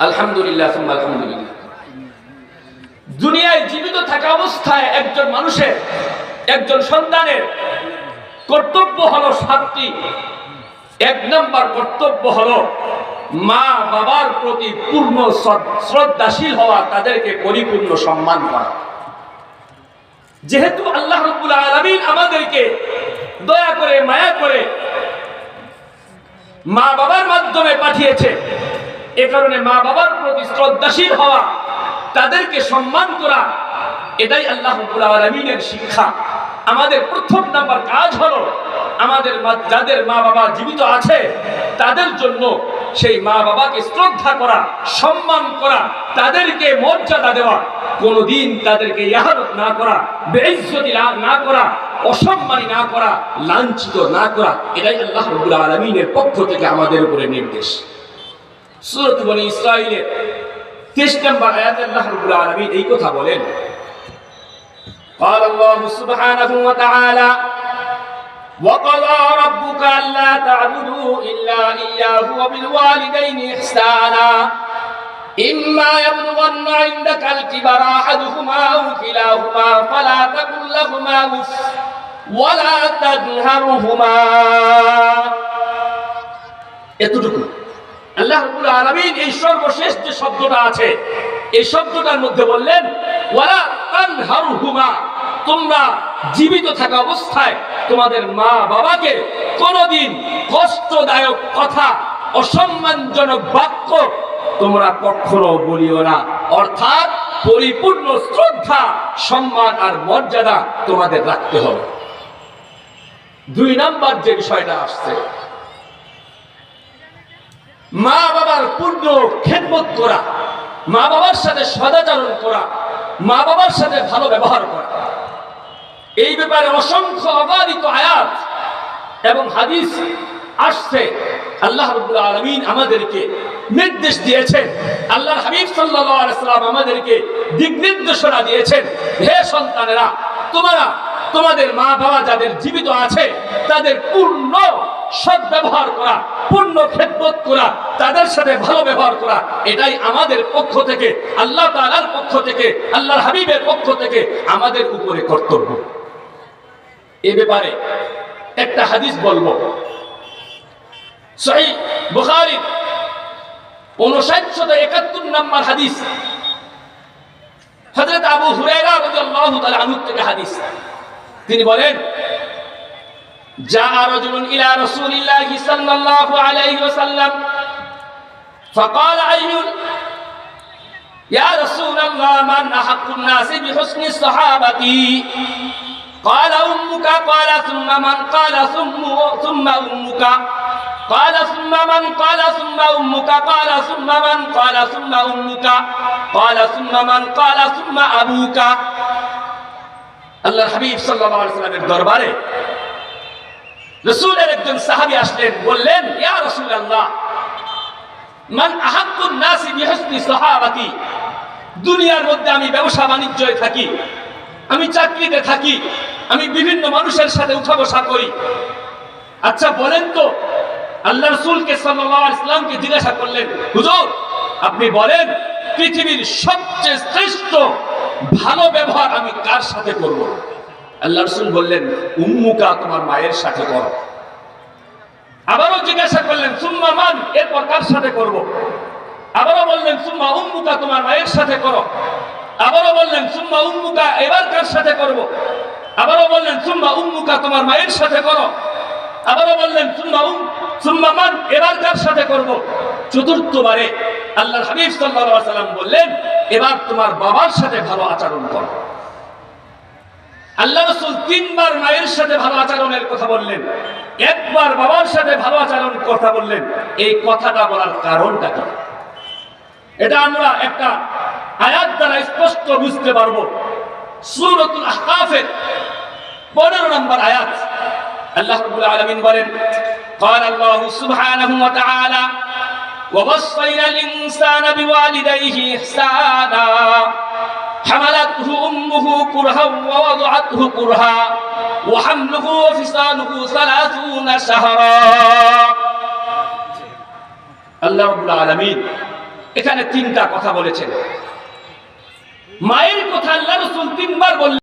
আলহামদুলিল্লাহ সুম্মা আলহামদুলিল্লাহ। দুনিয়ায় জীবিত থাকা অবস্থায় একজন মানুষের, একজন সন্তানের কর্তব্য হলো সাতটি। এক নম্বর কর্তব্য হলো মা বাবার প্রতি পূর্ণ শ্রদ্ধাশীল হওয়া, তাদেরকে পরিপূর্ণ সম্মান করা। যেহেতু আল্লাহ রাব্বুল আলামিন আমাদেরকে দয়া করে মায়া করে মা বাবার মাধ্যমে পাঠিয়েছে, এ কারণে মা বাবার প্রতি শ্রদ্ধাশীল হওয়া, তাদেরকে সম্মান করা, এটাই আল্লাহ রাব্বুল আলামিনের শিক্ষা। আমাদের প্রথম নাম্বার কাজ হলো আমাদের যাদের মা বাবা জীবিত আছে তাদের জন্য সেই মা বাবাকে শ্রদ্ধা করা, সম্মান করা, তাদেরকে মর্যাদা দেওয়া, কোনোদিন তাদেরকে ইহানত না করা, বেইজ্জতি না করা, অসম্মানী না করা, লাঞ্ছিত না করা, এটাই আল্লাহ রাব্বুল আলামিনের পক্ষ থেকে আমাদের উপরে নির্দেশ। সূরা বনী ইসরাঈলের 23 নম্বর আয়াতে আল্লাহ রাব্বুল আলামিন এই কথা বলেন, قال الله سبحانه وتعالى وقضى ربك ألا تعبدوا إلا إياه وبالوالدين إحسانا إما يبلغن عندك الكبر أحدهما أو كلاهما فلا تقل لهما أف ولا تنهرهما। এতটুকু আল্লাহ রাব্বুল আলামিন এই সর্বশেষ যে শব্দটা আছে, এই শব্দটার মধ্যে বললেন ওয়ালা তানহারহুমা, তোমরা জীবিত থাকা অবস্থায় তোমাদের মা বাবাকে কোনোদিন কষ্টদায়ক কথা, অসম্মানজনক বাক্য তোমরা কখনো বলিও না। অর্থাৎ পরিপূর্ণ শ্রদ্ধা, সম্মান আর মর্যাদা তোমাদের রাখতে হবে। 2 নম্বর যে বিষয়টা আসছে, মা বাবার পূর্ণ খেদমত করা, মা বাবার সাথে সদাচরণ করা, মা বাবার সাথে ভালো ব্যবহার করা। এই ব্যাপারে অসংখ্য অবারিত আয়াত এবং হাদিস আসছে। আল্লাহ রাব্বুল আলামিন আমাদেরকে নির্দেশ দিয়েছেন, আল্লাহর হাবিব সাল্লাল্লাহু আলাইহি সাল্লাম আমাদেরকে দিক নির্দেশনা দিয়েছেন, হে সন্তানেরা, তোমরা তোমাদের মা বাবা যাদের জীবিত আছে তাদের পূর্ণ সদ্ব্যবহার করা, পূর্ণ খেদমত করা, তাদের সাথে ভালো ব্যবহার করা, এটাই আমাদের পক্ষ থেকে, আল্লাহ তাআলার পক্ষ থেকে, আল্লাহর হাবিবের পক্ষ থেকে আমাদের উপরে কর্তব্য। এ ব্যাপারে একটা হাদিস বলবো, সহিহ বুখারী 5971 নম্বর হাদিস, হযরত আবু হুরায়রা রাদিয়াল্লাহু তাআলা আনহু থেকে হাদিস। তিনি বলেন, جاء رجل إلى رسول الله صلى الله عليه وسلم فقال يا رسول الله من أحق الناس بحسن الصحابة؟ قال أمك. قال ثم من؟ قال ثم أمك. قال ثم من؟ قال ثم أمك. قال ثم من؟ قال ثم أمك. قال ثم من؟ قال ثم أبوك। আল্লাহর হাবিব সাল্লাল্লাহু আলাইহি ওয়াসাল্লামের দরবারে রাসূলের একজন সাহাবী আসলেন, বললেন, ইয়া রাসূলুল্লাহ, মান আহাক্কুন নাসি বিহুসনি সাহাবাতি? দুনিয়ার মধ্যে আমি ব্যবসা বাণিজ্যে থাকি, আমি চাকরিতে থাকি, আমি বিভিন্ন মানুষের সাথে উঠা বসা করি। আচ্ছা বলেন তো, আল্লাহ রাসূলকে সাল্লাল্লাহু আলাইহি ওয়াসাল্লামকে জিজ্ঞাসা করলেন, হুজুর আপনি বলেন পৃথিবীর সবচেয়ে শ্রেষ্ঠ ভালো ব্যবহার আমি কার সাথে করব? আল্লাহ রাসূল বললেন, উম্মুকা, তোমার মায়ের সাথে করো। আবারও জিজ্ঞাসা করলেন, সুম্মা মান, এরপর কার সাথে করব? আবারও বললেন, সুম্মা উম্মুকা, তোমার মায়ের সাথে করো। আবারও বললেন, সুম্মা উম্মুকা, এবার কার সাথে করব? আবারও বললেন, সুম্মা উম্মুকা, তোমার মায়ের সাথে করো। আবারও বললেন, সুম্মা মান, এবার কার সাথে করব? চতুর্থবারে আল্লাহর হাবিব সাল্লাল্লাহু আলাইহি ওয়াসাল্লাম বললেন, এবার তোমার বাবার সাথে ভালো আচরণ করো। আল্লাহ রাসূল 3 বার মায়ের সাথে ভালো আচরণের কথা বললেন, একবার বাবার সাথে ভালো আচরণের কথা বললেন। এই কথাটা বলার কারণটা কি? এটা আমরা একটা আয়াত দ্বারা স্পষ্ট বুঝতে পারবো। সূরাতুল আহকাফের 15 নম্বর আয়াত, আল্লাহ রাব্বুল আলামিন বলেন, قال الله سبحانه وتعالى ووصينا الإنسان بوالديه إحسانا حملته أمه كرها ووضعته كرها وحمله وفصاله 30 شهرا। আল্লাহ রাব্বুল আলামিন এখানে তিনটা কথা বলেছেন। মায়ের কথা আল্লাহ রাসূল তিনবার বললেন।